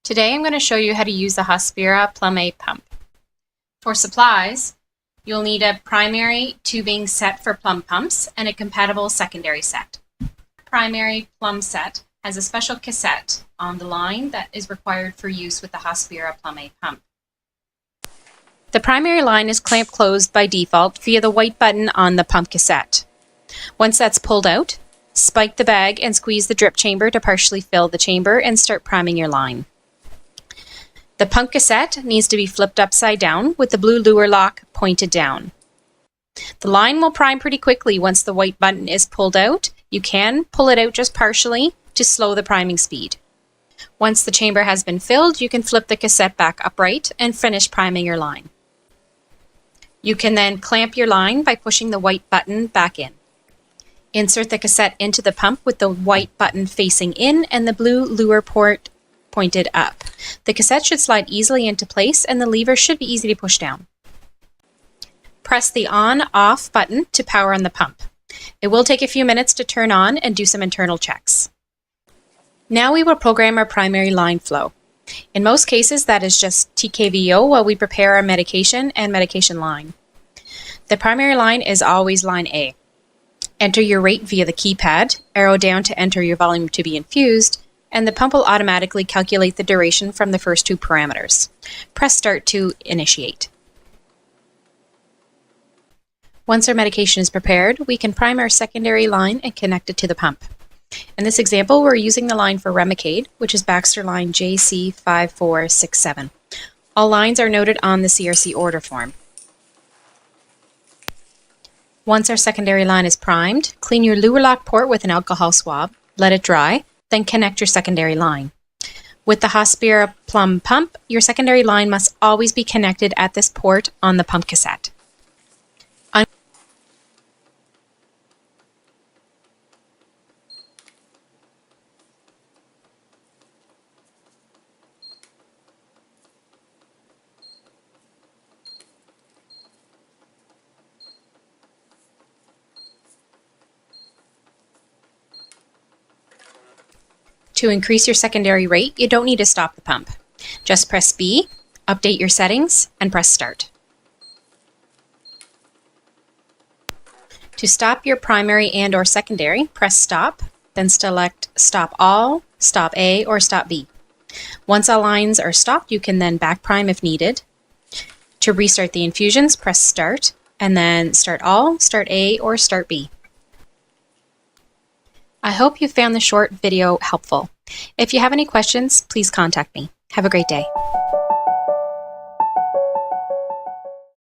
Today I'm going to show you how to use the Hospira Plum A pump. For supplies, you'll need a primary tubing set for plum pumps and a compatible secondary set. Primary plum set has a special cassette on the line that is required for use with the Hospira Plum A pump. The primary line is clamped closed by default via the white button on the pump cassette. Once that's pulled out, spike the bag and squeeze the drip chamber to partially fill the chamber and start priming your line. The pump cassette needs to be flipped upside down with the blue lure lock pointed down. The line will prime pretty quickly once the white button is pulled out. You can pull it out just partially to slow the priming speed. Once the chamber has been filled, you can flip the cassette back upright and finish priming your line. You can then clamp your line by pushing the white button back in. Insert the cassette into the pump with the white button facing in and the blue lure port pointed up. The cassette should slide easily into place and the lever should be easy to push down. Press the on-off button to power on the pump. It will take a few minutes to turn on and do some internal checks. Now we will program our primary line flow. In most cases, that is just TKVO while we prepare our medication and medication line. The primary line is always line A. Enter your rate via the keypad, arrow down to enter your volume to be infused, and the pump will automatically calculate the duration from the first two parameters. Press start to initiate. Once our medication is prepared, we can prime our secondary line and connect it to the pump. In this example, we're using the line for Remicade, which is Baxter line JC5467. All lines are noted on the CRC order form. Once our secondary line is primed, clean your lure lock port with an alcohol swab, let it dry, then connect your secondary line. With the Hospira Plum pump, your secondary line must always be connected at this port on the pump cassette. To increase your secondary rate, you don't need to stop the pump. Just press B, update your settings, and press start. To stop your primary and/or secondary, press stop, then select stop all, stop A, or stop B. Once all lines are stopped, you can then back prime if needed. To restart the infusions, press start, and then start all, start A, or start B. I hope you found the short video helpful. If you have any questions, please contact me. Have a great day.